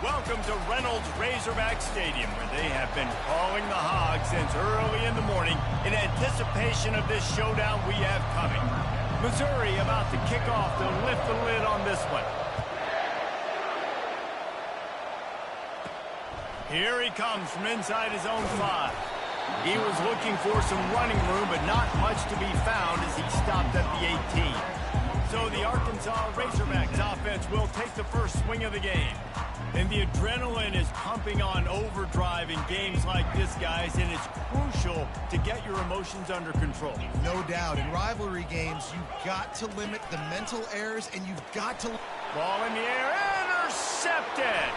Welcome to Reynolds Razorback Stadium, where they have been calling the Hogs since early in the morning in anticipation of this showdown we have coming. Missouri about to kick off to lift the lid on this one. Here he comes from inside his own 5. He was looking for some running room, but not much to be found as he stopped at the 18. So the Arkansas Razorbacks offense will take the first swing of the game. And the adrenaline is pumping on overdrive in games like this, guys, and it's crucial to get your emotions under control. No doubt. In rivalry games, you've got to limit the mental errors, and you've got to... Ball in the air, intercepted!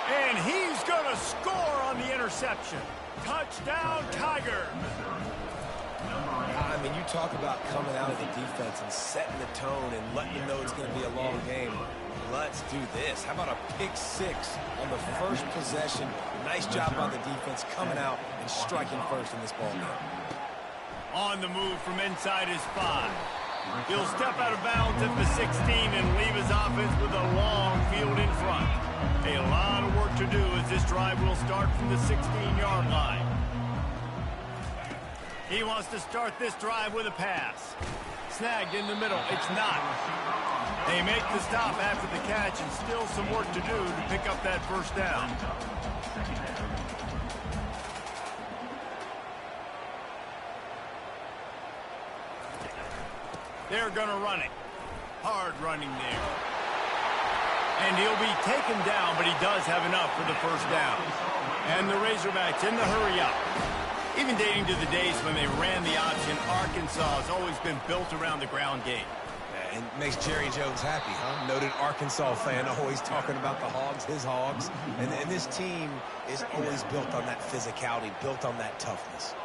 And he's going to score on the interception. Touchdown, Tigers! I mean, you talk about coming out of the defense and setting the tone and letting them know it's going to be a long game. Let's do this. How about a pick 6 on the first possession? Nice job by the defense coming out and striking first in this ball game. On the move from inside his 5. He'll step out of bounds at the 16 and leave his offense with a long field in front. A lot of work to do as this drive will start from the 16-yard line. He wants to start this drive with a pass. Snagged in the middle. It's not. They make the stop after the catch, and still some work to do to pick up that first down. They're going to run it. Hard running there. And he'll be taken down, but he does have enough for the first down. And the Razorbacks in the hurry up. Even dating to the days when they ran the option, Arkansas has always been built around the ground game. And makes Jerry Jones happy, huh? Noted Arkansas fan, always talking about the Hogs, his Hogs. And this team is always built on that physicality, built on that toughness.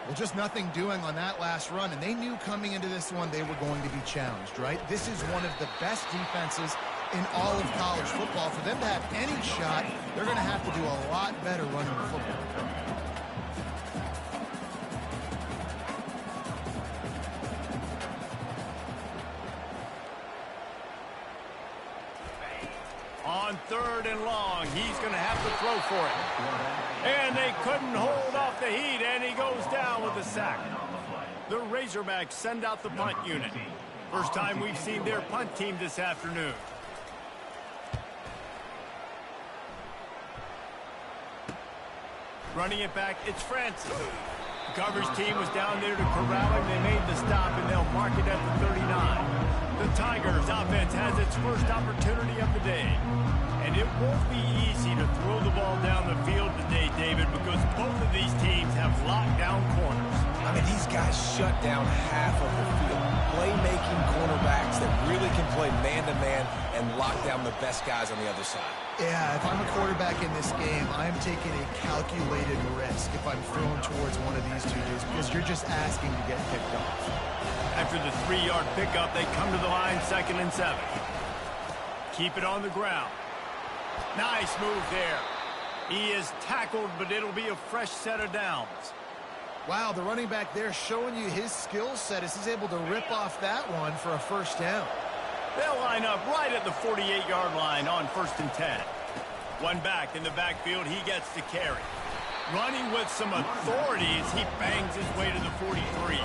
Well, just nothing doing on that last run, and they knew coming into this one they were going to be challenged, right? This is one of the best defenses in all of college football. For them to have any shot, they're going to have to do a lot better running the football. On 3rd and long, he's going to have to throw for it. And they couldn't hold off the heat, and he goes down with a sack. The Razorbacks send out the punt unit. First time we've seen their punt team this afternoon. Running it back, it's Francis. The coverage team was down there to corral him. They made the stop, and they'll mark it at the 39. The Tigers offense has its first opportunity of the day. And it won't be easy to throw the ball down the field today, David, because both of these teams have lockdown corners. I mean, these guys shut down half of the field. Playmaking cornerbacks that really can play man-to-man and lock down the best guys on the other side. Yeah, if I'm a quarterback in this game, I'm taking a calculated risk if I'm thrown towards one of these two dudes, because you're just asking to get picked off. After the 3-yard pickup, they come to the line, 2nd and 7. Keep it on the ground. Nice move there. He is tackled, but it'll be a fresh set of downs. Wow, the running back there showing you his skill set as he's able to rip off that one for a first down. They'll line up right at the 48-yard line on 1st and 10. One back in the backfield, he gets to carry. Running with some authority as he bangs his way to the 43.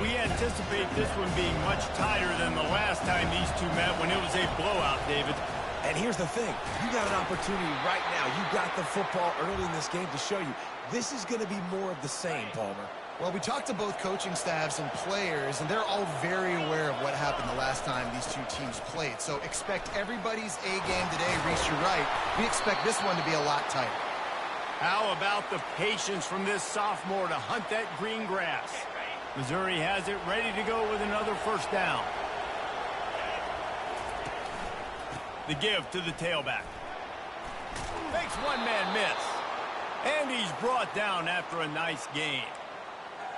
We anticipate this one being much tighter than the last time these two met when it was a blowout, David. And here's the thing. You got an opportunity right now. You got the football early in this game to show you this is going to be more of the same, Palmer. Well, we talked to both coaching staffs and players, and they're all very aware of what happened the last time these two teams played. So expect everybody's A game today. Reese, you're right. We expect this one to be a lot tighter. How about the patience from this sophomore to hunt that green grass? Missouri has it ready to go with another first down. The give to the tailback. Makes one man miss. And he's brought down after a nice gain.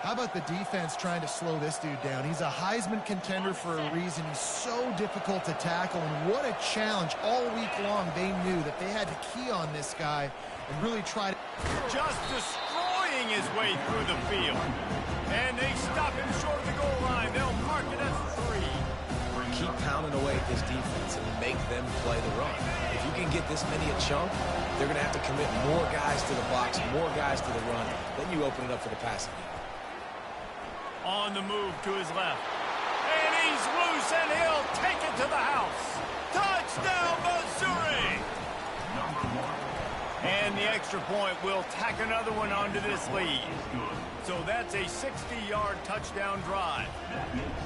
How about the defense trying to slow this dude down? He's a Heisman contender for a reason. He's so difficult to tackle, and what a challenge. All week long, they knew that they had to key on this guy and really try to... Just destroying his way through the field. And they stop him short of the goal line. They'll mark it as 3. keep pounding away at this defense and make them play the run. If you can get this many a chunk, they're going to have to commit more guys to the box, more guys to the run. Then you open it up for the passing game. On the move to his left. And he's loose, and he'll take it to the house. Touchdown, Missouri! And the extra point will tack another one onto this lead. So that's a 60-yard touchdown drive.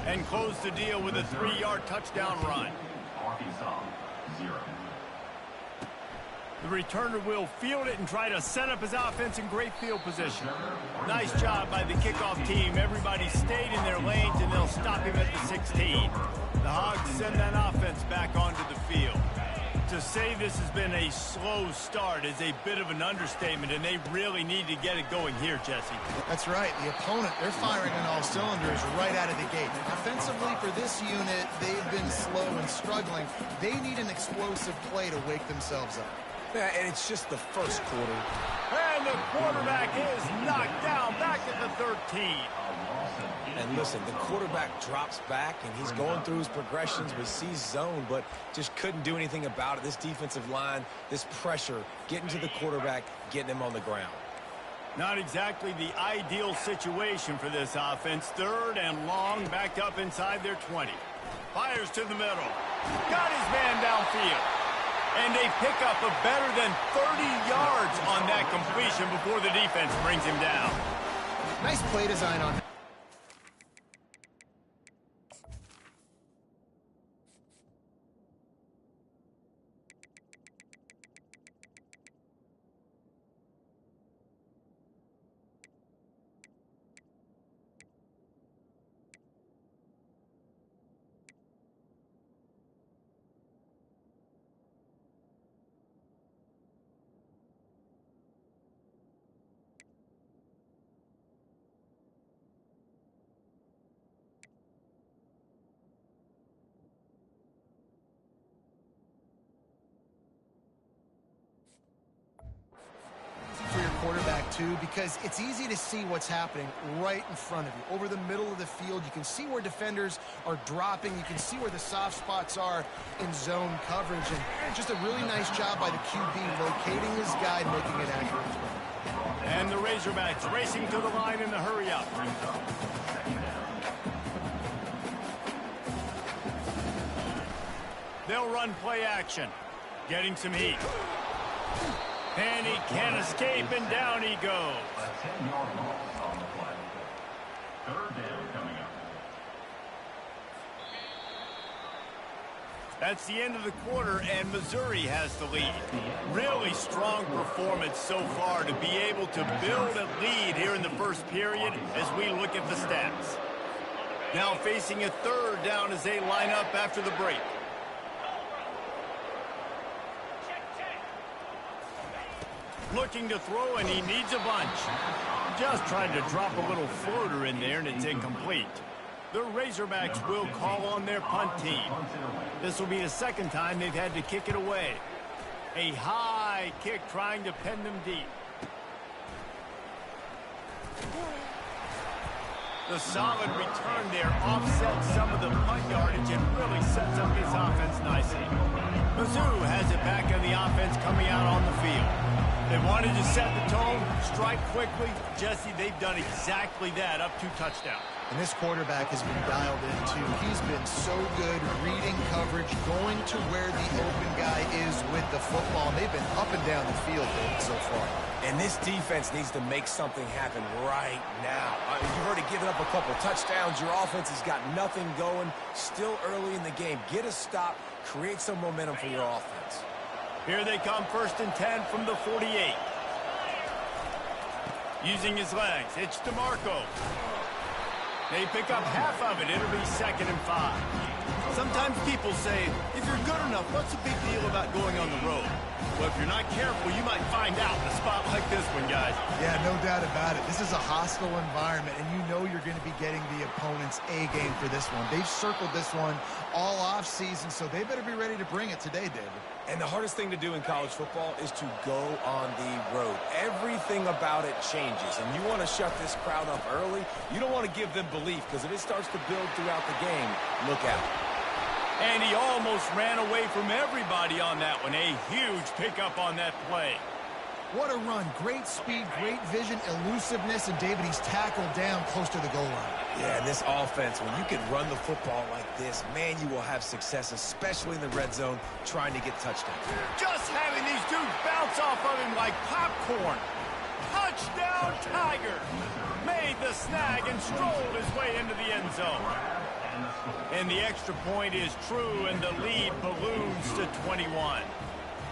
And close the deal with a 3-yard touchdown run. Arkansas, 0. The returner will field it and try to set up his offense in great field position. Nice job by the kickoff team. Everybody stayed in their lanes, and they'll stop him at the 16. The Hogs send that offense back onto the field. To say this has been a slow start is a bit of an understatement, and they really need to get it going here, Jesse. That's right. The opponent, they're firing on all cylinders right out of the gate. Offensively, for this unit, they've been slow and struggling. They need an explosive play to wake themselves up. Yeah, and it's just the first quarter. And the quarterback is knocked down back at the 13. And listen, the quarterback drops back, and he's going through his progressions. We see zone, but just couldn't do anything about it. This defensive line, this pressure, getting to the quarterback, getting him on the ground. Not exactly the ideal situation for this offense. 3rd and long, backed up inside their 20. Fires to the middle. Got his man downfield. And they pick up a better than 30 yards on that completion before the defense brings him down. Nice play design on that. For your quarterback too, because it's easy to see what's happening right in front of you. Over the middle of the field, you can see where defenders are dropping. You can see where the soft spots are in zone coverage. And just a really nice job by the QB locating his guy, making an accurate throw. And the Razorbacks racing to the line in the hurry-up. They'll run play action, getting some heat. And he can't escape, and down he goes. A 10-yard loss on the play. 3rd down coming up. That's the end of the quarter, and Missouri has the lead. Really strong performance so far to be able to build a lead here in the first period as we look at the stats. Now facing a 3rd down as they line up after the break. Looking to throw, and he needs a bunch. Just tried to drop a little floater in there, and it's incomplete. The Razorbacks will call on their punt team. This will be the 2nd time they've had to kick it away. A high kick trying to pen them deep. The solid return there offsets some of the punt yardage and really sets up his offense nicely. Mizzou has it back on the offense coming out on the field. They wanted to set the tone, strike quickly. Jesse, they've done exactly that, up 2 touchdowns. And this quarterback has been dialed in, too. He's been so good reading coverage, going to where the open guy is with the football. And they've been up and down the field so far. And this defense needs to make something happen right now. You've already given up a couple touchdowns. Your offense has got nothing going. Still early in the game. Get a stop. Create some momentum for your offense. Here they come, 1st and 10 from the 48. Using his legs, it's DeMarco. They pick up half of it. It'll be 2nd and 5. Sometimes people say, if you're good enough, what's the big deal about going on the road? Well, if you're not careful, you might find out in a spot like this one, guys. Yeah, no doubt about it. This is a hostile environment, and you know you're going to be getting the opponent's A game for this one. They've circled this one all offseason, so they better be ready to bring it today, David. And the hardest thing to do in college football is to go on the road. Everything about it changes, and you want to shut this crowd up early. You don't want to give them belief, because if it starts to build throughout the game, look out. And he almost ran away from everybody on that one. A huge pickup on that play. What a run. Great speed, great vision, elusiveness, and David, he's tackled down close to the goal line. Yeah, and this offense, when you can run the football like this, man, you will have success, especially in the red zone, trying to get touchdowns. Just having these dudes bounce off of him like popcorn. Touchdown, Tiger! Made the snag and strolled his way into the end zone. And the extra point is true, and the lead balloons to 21.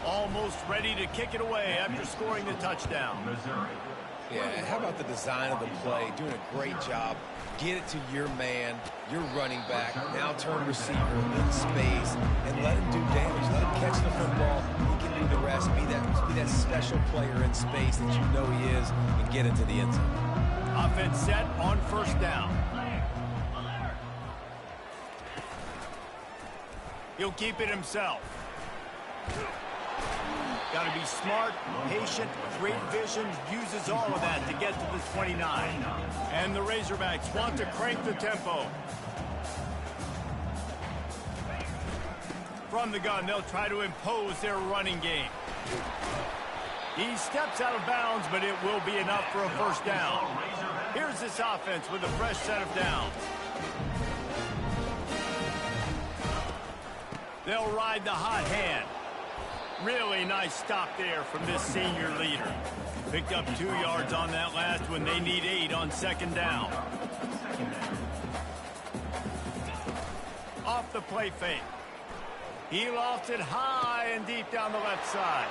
Almost ready to kick it away after scoring the touchdown. Yeah, and how about the design of the play? Doing a great job. Get it to your man, your running back. Now turn receiver in space and let him do damage. Let him catch the football. He can do the rest. Be that special player in space that you know he is and get into the end zone. Offense set on first down. He'll keep it himself. Got to be smart, patient, great vision, uses all of that to get to the 29. And the Razorbacks want to crank the tempo. From the gun, they'll try to impose their running game. He steps out of bounds, but it will be enough for a first down. Here's this offense with a fresh set of downs. They'll ride the hot hand. Really nice stop there from this senior leader. Picked up 2 yards on that last one. They need 8 on second down. Off the play fake. He lofts it high and deep down the left side.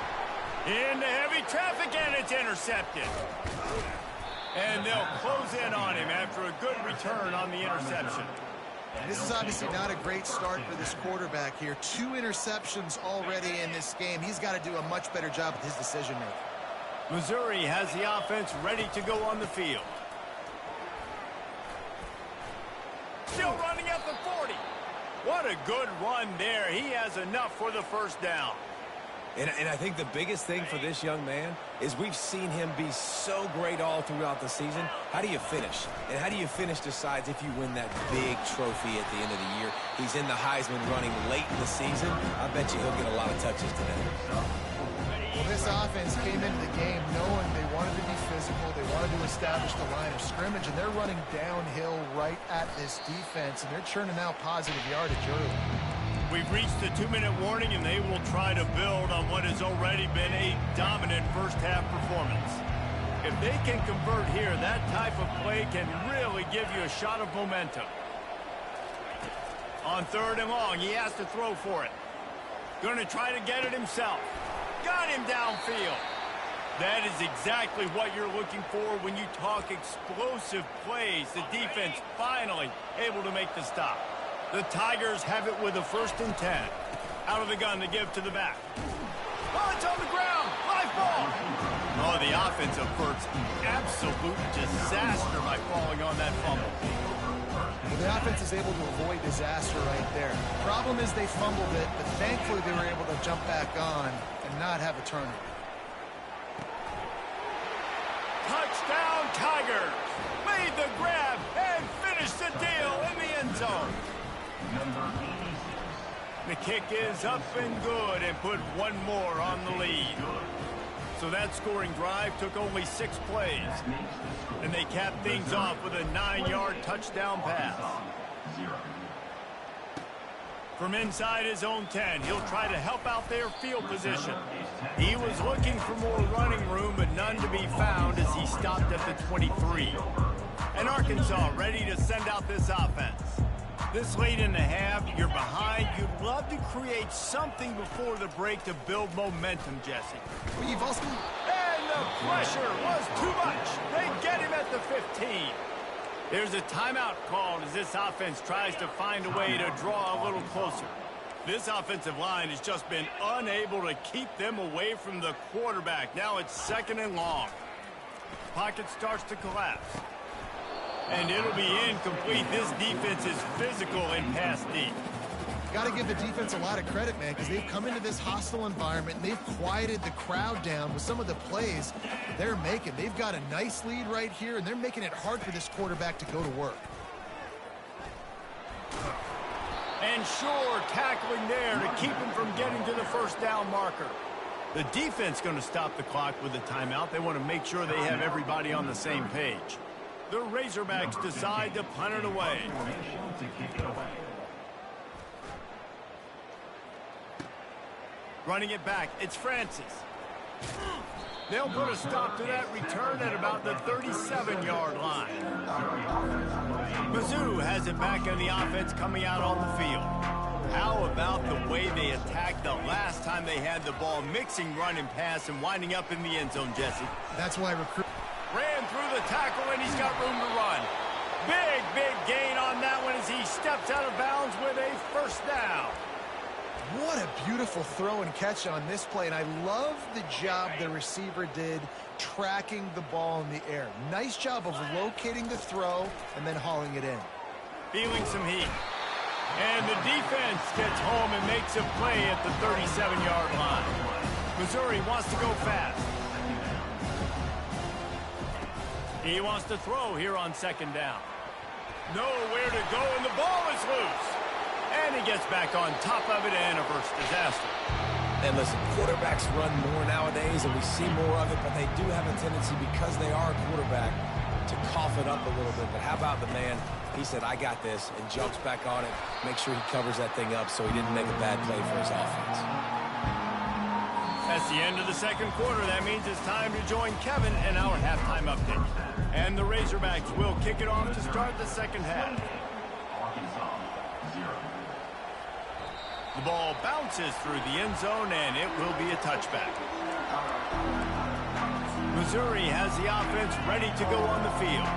Into heavy traffic, and it's intercepted. And they'll close in on him after a good return on the interception. This is obviously not a great start for this quarterback here. 2 interceptions already in this game. He's got to do a much better job with his decision-making. Missouri has the offense ready to go on the field. Still running at the 40. What a good run there. He has enough for the first down. And I think the biggest thing for this young man is we've seen him be so great all throughout the season. How do you finish? And how do you finish decides if you win that big trophy at the end of the year. He's in the Heisman running late in the season. I bet you he'll get a lot of touches today. Well, this offense came into the game knowing they wanted to be physical. They wanted to establish the line of scrimmage, and they're running downhill right at this defense, and they're churning out positive yardage early. We've reached the 2-minute warning, and they will try to build on what has already been a dominant first-half performance. If they can convert here, that type of play can really give you a shot of momentum. On 3rd and long, he has to throw for it. Going to try to get it himself. Got him downfield. That is exactly what you're looking for when you talk explosive plays. The defense finally able to make the stop. The Tigers have it with a 1st and 10. Out of the gun to give to the back. Oh, it's on the ground. Live ball. Oh, the offense averts absolute disaster by falling on that fumble. Well, the offense is able to avoid disaster right there. Problem is they fumbled it, but thankfully they were able to jump back on and not have a turnover. Touchdown, Tigers. Made the grab and finished the deal in the end zone. The kick is up and good and put one more on the lead. So that scoring drive took only 6 plays. And they capped things off with a 9-yard touchdown pass. From inside his own 10, he'll try to help out their field position. He was looking for more running room, but none to be found as he stopped at the 23. And Arkansas ready to send out this offense. This late in the half, you're behind. You'd love to create something before the break to build momentum, Jesse. Well, you've also... And the pressure was too much. They get him at the 15. There's a timeout called as this offense tries to find a way to draw a little closer. This offensive line has just been unable to keep them away from the quarterback. Now it's 2nd and long. Pocket starts to collapse. And it'll be incomplete. This defense is physical and pass deep. Got to give the defense a lot of credit, man, because they've come into this hostile environment and they've quieted the crowd down with some of the plays they're making. They've got a nice lead right here, and they're making it hard for this quarterback to go to work. And sure, tackling there to keep him from getting to the first down marker. The defense going to stop the clock with a timeout. They want to make sure they have everybody on the same page. The Razorbacks decide to punt it away. Running it back, it's Francis. They'll put a stop to that return at about the 37-yard line. Mizzou has it back on the offense coming out on the field. How about the way they attacked the last time they had the ball, mixing run and pass and winding up in the end zone, Jesse? That's why recruit ran through the tackle, and he's got room to run. Big gain on that one as he steps out of bounds with a first down. What a beautiful throw and catch on this play, and I love the job the receiver did tracking the ball in the air. Nice job of locating the throw and then hauling it in. Feeling some heat. And the defense gets home and makes a play at the 37-yard line. Missouri wants to go fast. He wants to throw here on second down. Nowhere to go, and the ball is loose. And he gets back on top of it and averts disaster. And listen, quarterbacks run more nowadays, and we see more of it, but they do have a tendency, because they are a quarterback, to cough it up a little bit. But how about the man? He said, I got this, and jumps back on it. Make sure he covers that thing up so he didn't make a bad play for his offense. That's the end of the second quarter. That means it's time to join Kevin in our halftime update. And the Razorbacks will kick it off to start the second half. The ball bounces through the end zone, and it will be a touchback. Missouri has the offense ready to go on the field,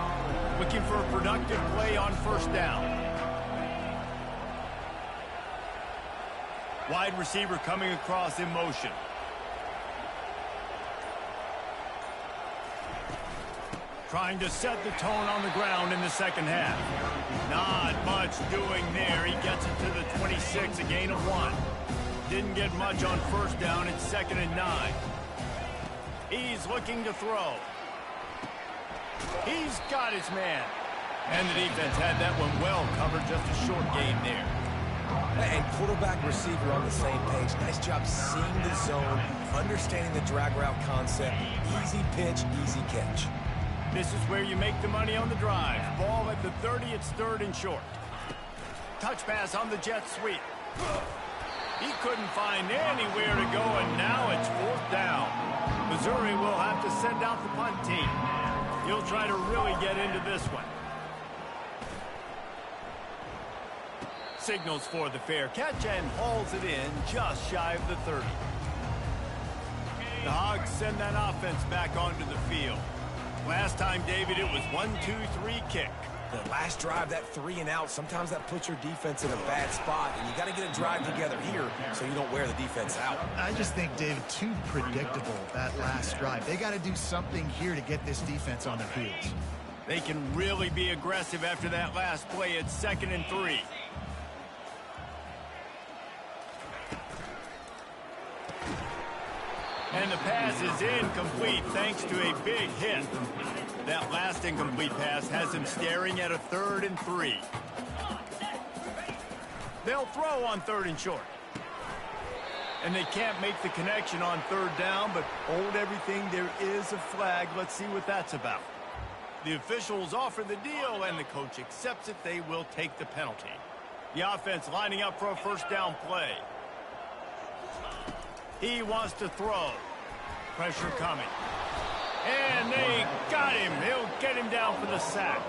looking for a productive play on first down. Wide receiver coming across in motion. Trying to set the tone on the ground in the second half. Not much doing there. He gets it to the 26, a gain of 1. Didn't get much on first down. It's 2nd and 9. He's looking to throw. He's got his man. And the defense had that one well covered. Just a short gain there. And quarterback receiver on the same page. Nice job seeing the zone, understanding the drag route concept. Easy pitch, easy catch. This is where you make the money on the drive. Ball at the 30, it's 3rd and short. Touch pass on the jet sweep. He couldn't find anywhere to go, and now it's 4th down. Missouri will have to send out the punt team. He'll try to really get into this one. Signals for the fair catch and hauls it in just shy of the 30. The Hogs send that offense back onto the field. Last time, David, it was 1-2-3 kick. The last drive, that 3 and out, sometimes that puts your defense in a bad spot, and you got to get a drive together here so you don't wear the defense out. I just think, David, too predictable, that last drive. They got to do something here to get this defense on their heels. They can really be aggressive after that last play. It's 2nd and 3. And the pass is incomplete thanks to a big hit. That last incomplete pass has him staring at a 3rd and 3. They'll throw on 3rd and short. And they can't make the connection on 3rd down, but hold everything. There is a flag. Let's see what that's about. The officials offer the deal, and the coach accepts it. They will take the penalty. The offense lining up for a first down play. He wants to throw. Pressure coming. And they got him. He'll get him down for the sack.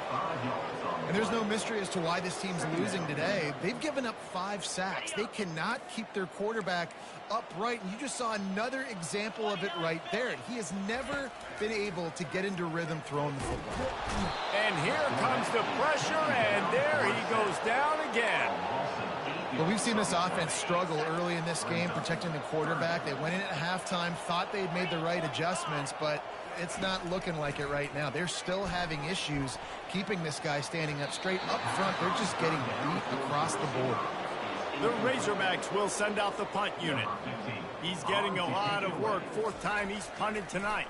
And there's no mystery as to why this team's losing today. They've given up 5 sacks. They cannot keep their quarterback upright. And you just saw another example of it right there. He has never been able to get into rhythm throwing the football. And here comes the pressure, and there he goes down again. Well, we've seen this offense struggle early in this game, protecting the quarterback. They went in at halftime, thought they'd made the right adjustments, but it's not looking like it right now. They're still having issues keeping this guy standing up straight up front. They're just getting beat across the board. The Razorbacks will send out the punt unit. He's getting a lot of work. 4th time he's punted tonight.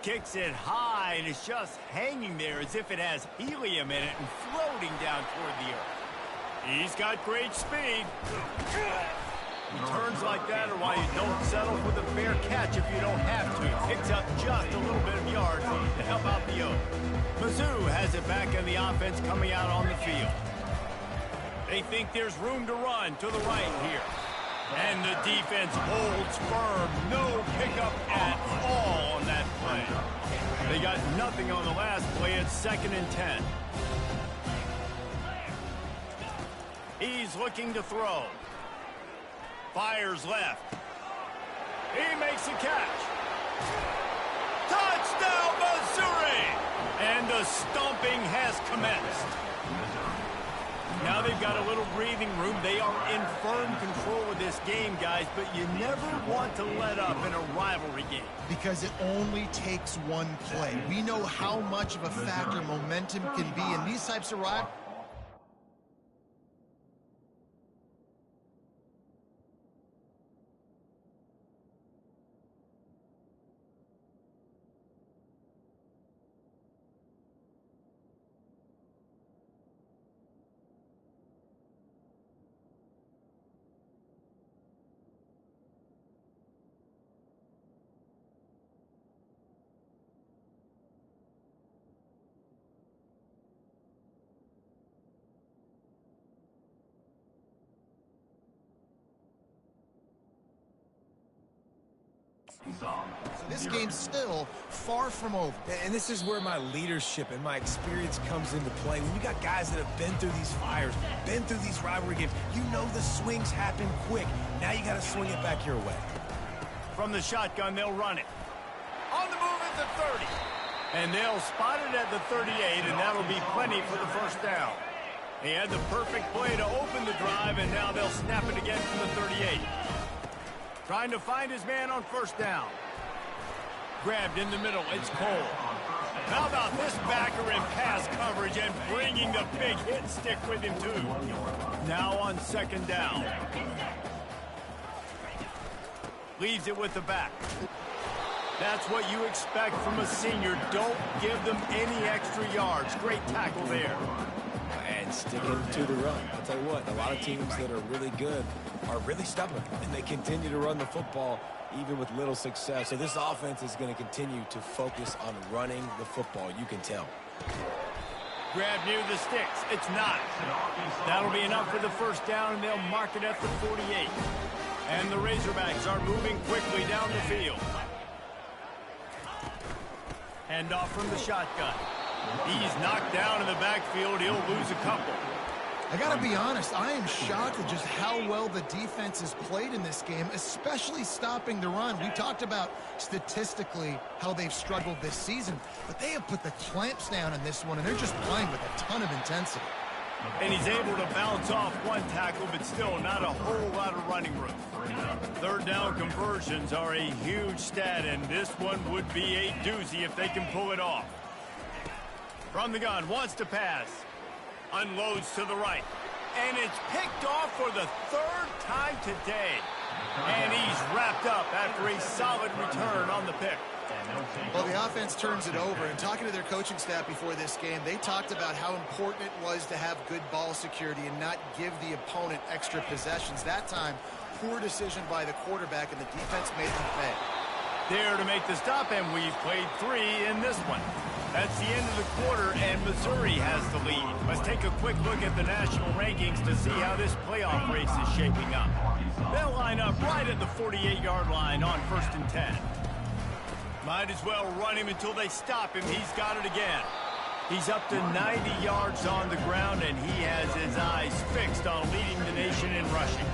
Kicks it high, and it's just hanging there as if it has helium in it and floating down toward the earth. He's got great speed. Turns like that are why you don't settle for the fair catch if you don't have to. Picks up just a little bit of yards to help out the Oak. Mizzou has it back in the offense coming out on the field. They think there's room to run to the right here. And the defense holds firm. No pickup at all on that play. They got nothing on the last play. It's 2nd and 10. He's looking to throw. Fires left. He makes a catch. Touchdown, Missouri! And the stomping has commenced. Now they've got a little breathing room. They are in firm control of this game, guys, but you never want to let up in a rivalry game. Because it only takes one play. We know how much of a factor momentum can be in these types of rivalries. So this game's still far from over. And this is where my leadership and my experience comes into play. When you got guys that have been through these fires, been through these rivalry games, you know the swings happen quick. Now you got to swing it back your way. From the shotgun, they'll run it. On the move at the 30. And they'll spot it at the 38, and that'll be plenty for the first down. He had the perfect play to open the drive, and now they'll snap it again from the 38. Trying to find his man on first down. Grabbed in the middle. It's Cole. How about this backer in pass coverage and bringing the big hit stick with him, too. Now on 2nd down. Leaves it with the back. That's what you expect from a senior. Don't give them any extra yards. Great tackle there. And sticking to the run. I'll tell you what, a lot of teams that are really good are really stubborn, and they continue to run the football even with little success. So this offense is going to continue to focus on running the football. You can tell. Grab near the sticks. It's not. That'll be enough for the first down, and they'll mark it at the 48. And the Razorbacks are moving quickly down the field. Hand off from the shotgun. He's knocked down in the backfield. He'll lose a couple. I got to be honest, I am shocked at just how well the defense has played in this game, especially stopping the run. We talked about statistically how they've struggled this season, but they have put the clamps down in this one, and they're just playing with a ton of intensity. And he's able to bounce off one tackle, but still not a whole lot of running room. 3rd down conversions are a huge stat, and this one would be a doozy if they can pull it off. From the gun, wants to pass. Unloads to the right. And it's picked off for the 3rd time today. And he's wrapped up after a solid return on the pick. Well, the offense turns it over, and talking to their coaching staff before this game, they talked about how important it was to have good ball security and not give the opponent extra possessions. That time, poor decision by the quarterback, and the defense made them pay. There to make the stop, and we've played 3 in this one. That's the end of the quarter, and Missouri has the lead. Let's take a quick look at the national rankings to see how this playoff race is shaping up. They'll line up right at the 48-yard line on 1st and 10. Might as well run him until they stop him. He's got it again. He's up to 90 yards on the ground, and he has his eyes fixed on leading the nation in rushing.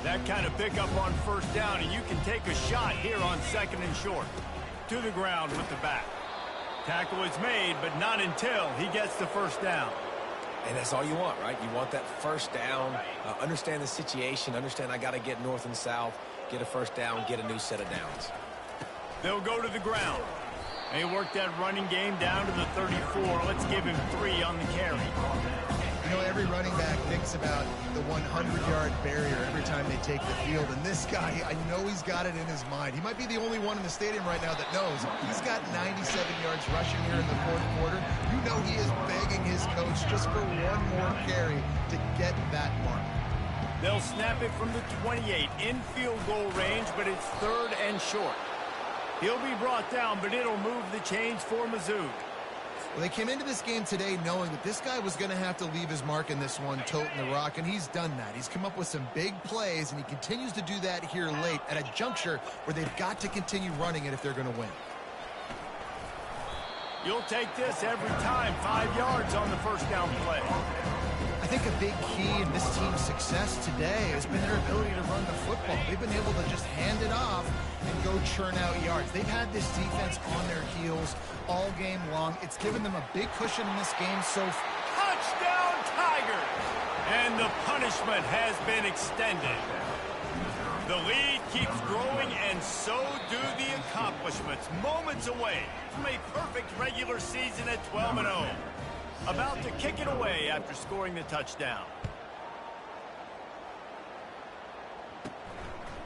That kind of pickup on first down, and you can take a shot here on 2nd and short. To the ground with the back. Tackle is made, but not until he gets the first down. And that's all you want, right? You want that first down, understand the situation, understand I got to get north and south, get a first down, get a new set of downs. They'll go to the ground. They work that running game down to the 34. Let's give him 3 on the carry. You know, every running back thinks talks about the 100-yard barrier every time they take the field, and this guy, I know he's got it in his mind. He might be the only one in the stadium right now that knows he's got 97 yards rushing here in the fourth quarter. You know he is begging his coach just for one more carry to get that mark. They'll snap it from the 28 in field goal range, but it's 3rd and short. He'll be brought down, but it'll move the chains for Mizzou. Well, they came into this game today knowing that this guy was going to have to leave his mark in this one, toting the rock, and he's done that. He's come up with some big plays, and he continues to do that here late at a juncture where they've got to continue running it if they're going to win. You'll take this every time, 5 yards on the first down play. I think a big key in this team's success today has been their ability to run the football. They've been able to just hand it off and go churn out yards. They've had this defense on their heels all game long. It's given them a big cushion in this game. So touchdown, Tigers! And the punishment has been extended. The lead keeps growing, and so do the accomplishments. Moments away from a perfect regular season at 12-0. About to kick it away after scoring the touchdown.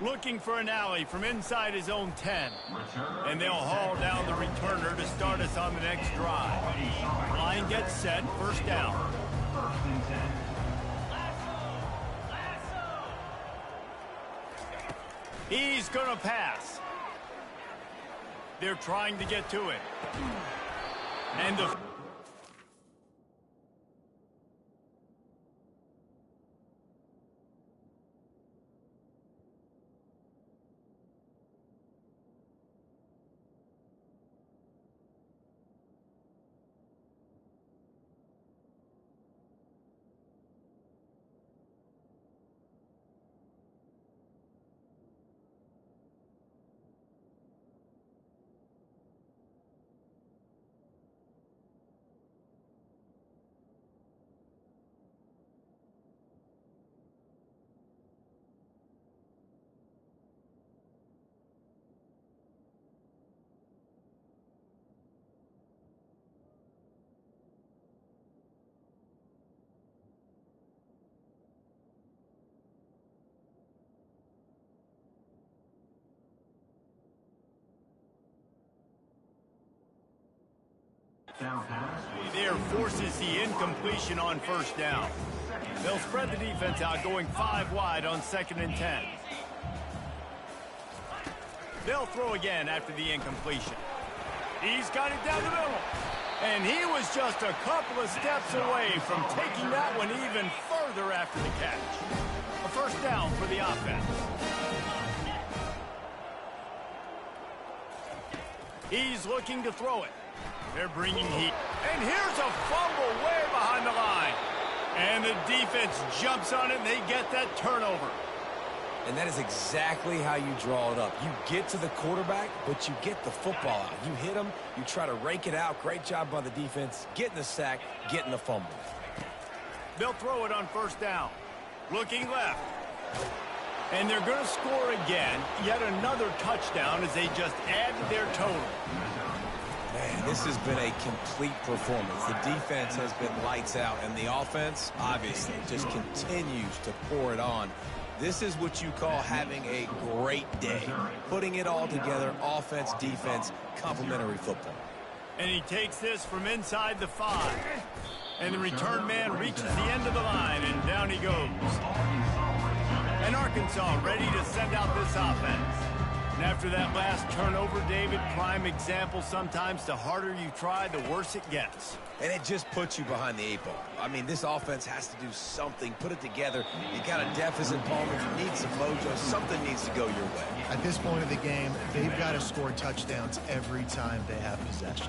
Looking for an alley from inside his own 10. And they'll haul down the returner to start us on the next drive. Line gets set, first down. He's going to pass. They're trying to get to it. And the... There forces the incompletion on first down. They'll spread the defense out, going 5 wide on 2nd and 10. They'll throw again after the incompletion. He's got it down the middle. And he was just a couple of steps away from taking that one even further after the catch. A first down for the offense. He's looking to throw it. They're bringing heat. And here's a fumble way behind the line. And the defense jumps on it, and they get that turnover. And that is exactly how you draw it up. You get to the quarterback, but you get the football out. You hit him, you try to rake it out. Great job by the defense. Getting the sack, getting the fumble. They'll throw it on first down. Looking left. And they're going to score again. Yet another touchdown as they just add to their total. Man, this has been a complete performance. The defense has been lights out, and the offense, obviously, just continues to pour it on. This is what you call having a great day. Putting it all together, offense, defense, complementary football. And he takes this from inside the 5. And the return man reaches the end of the line, and down he goes. And Arkansas ready to send out this offense. And after that last turnover, David, prime example, sometimes the harder you try, the worse it gets. And it just puts you behind the 8 ball. I mean, this offense has to do something, put it together. You got a deficit, Palmer, you need some mojo, something needs to go your way. At this point of the game, they've got to score touchdowns every time they have possession.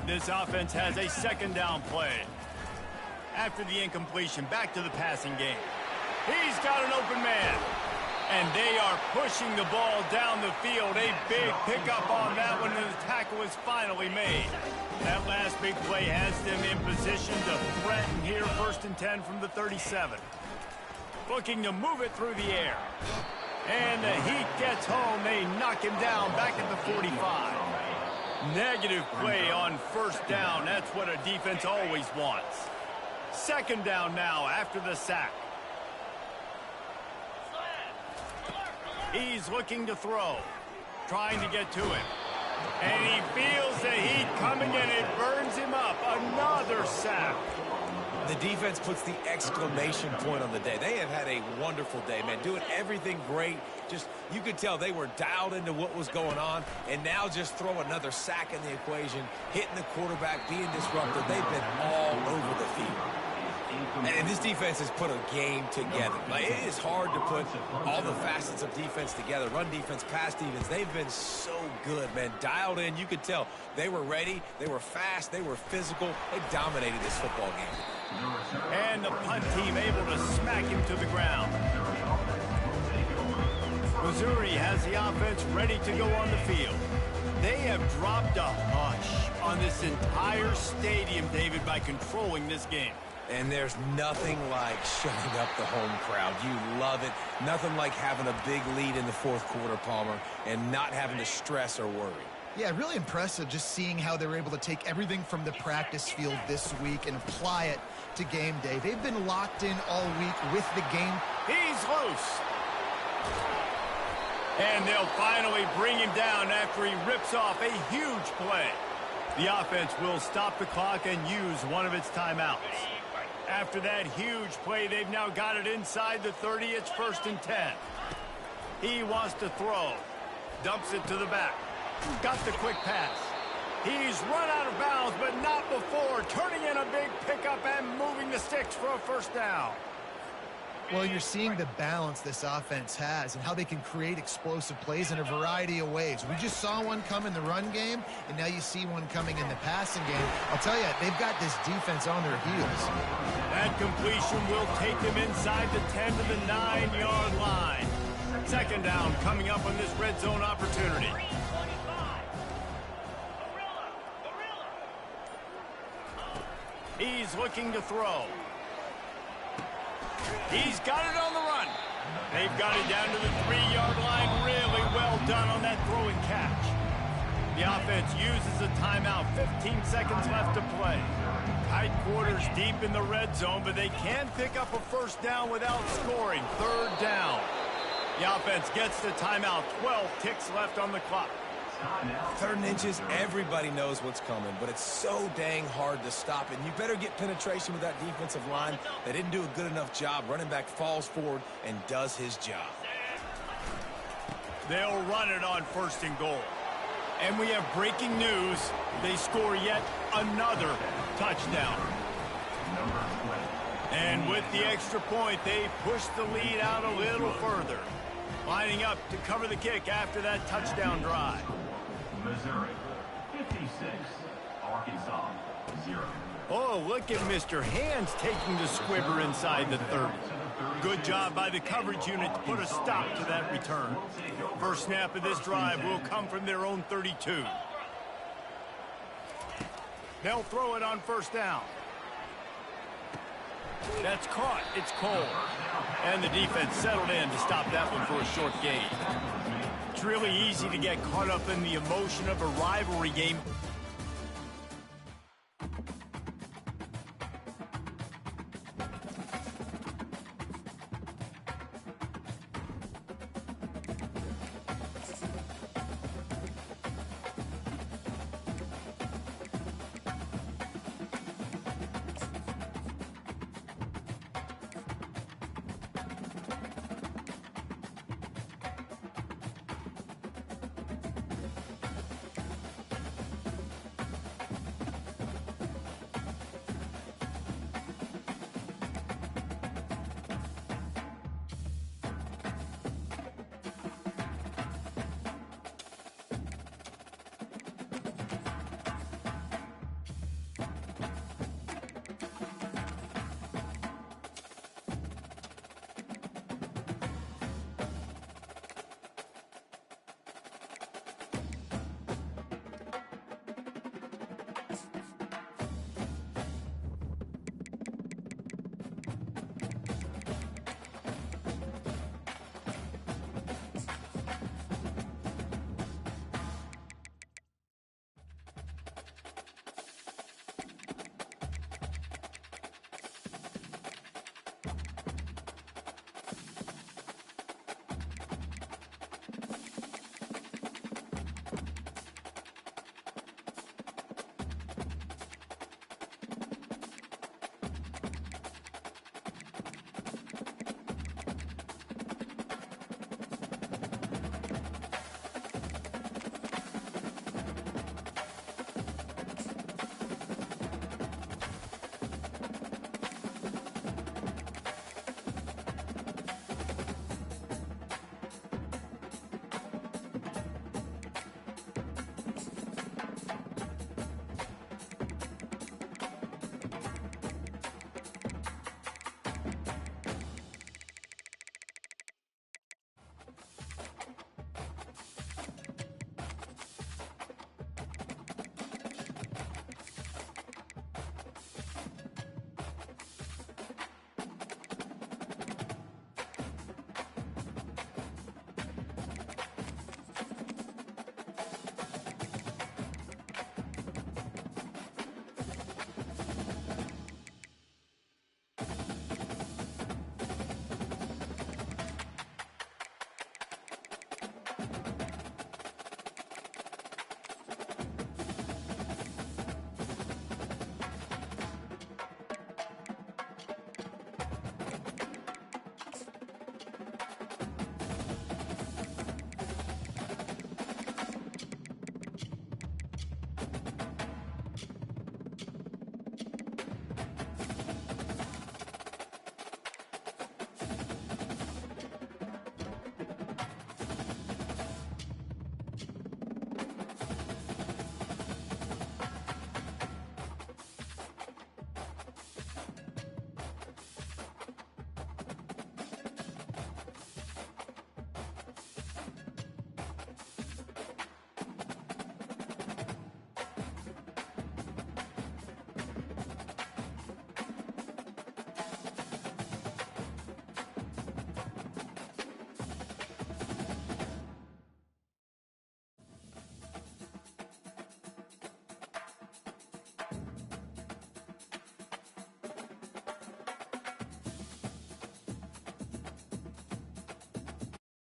This offense has a 2nd down play. After the incompletion, back to the passing game. He's got an open man. And they are pushing the ball down the field. A big pickup on that one, and the tackle is finally made. That last big play has them in position to threaten here. 1st and 10 from the 37. Looking to move it through the air. And the heat gets home. They knock him down back at the 45. Negative play on first down. That's what a defense always wants. Second down now after the sack. He's looking to throw, trying to get to it. And he feels the heat coming and it burns him up. Another sack. The defense puts the exclamation point on the day. They have had a wonderful day, man, doing everything great. Just, you could tell they were dialed into what was going on, and now just throw another sack in the equation, hitting the quarterback, being disruptive. They've been all over the field. And this defense has put a game together. Like, it is hard to put all the facets of defense together. Run defense, pass defense. They've been so good, man. Dialed in. You could tell they were ready. They were fast. They were physical. They dominated this football game. And the punt team able to smack him to the ground. Missouri has the offense ready to go on the field. They have dropped a hush on this entire stadium, David, by controlling this game. And there's nothing like shutting up the home crowd. You love it. Nothing like having a big lead in the fourth quarter, Palmer, and not having to stress or worry. Yeah, really impressive just seeing how they were able to take everything from the practice field this week and apply it to game day. They've been locked in all week with the game. He's loose. And they'll finally bring him down after he rips off a huge play. The offense will stop the clock and use one of its timeouts. After that huge play, they've now got it inside the 30. It's 1st and 10. He wants to throw. Dumps it to the back. Got the quick pass. He's run out of bounds, but not before turning in a big pickup and moving the sticks for a first down. Well, you're seeing the balance this offense has and how they can create explosive plays in a variety of ways. We just saw one come in the run game, and now you see one coming in the passing game. I'll tell you, they've got this defense on their heels. That completion will take them inside the 10 to the 9-yard line. Second down coming up on this red zone opportunity. He's looking to throw. He's got it on the run. They've got it down to the 3-yard line. Really well done on that throw and catch. The offense uses a timeout. 15 seconds left to play. Tight quarters deep in the red zone, but they can pick up a first down without scoring. Third down. The offense gets the timeout. 12 ticks left on the clock. 3rd and inches, everybody knows what's coming, but it's so dang hard to stop. And you better get penetration with that defensive line. They didn't do a good enough job. Running back falls forward and does his job. They'll run it on 1st and goal. And we have breaking news. They score yet another touchdown. And with the extra point, they push the lead out a little further. Lining up to cover the kick after that touchdown drive. Missouri, 56. Arkansas, 0. Oh, look at Mr. Hands taking the squibber inside the 30. Good job by the coverage unit to put a stop to that return. First snap of this drive will come from their own 32. They'll throw it on 1st down. That's caught. It's Cole. And the defense settled in to stop that one for a short gain. It's really easy to get caught up in the emotion of a rivalry game.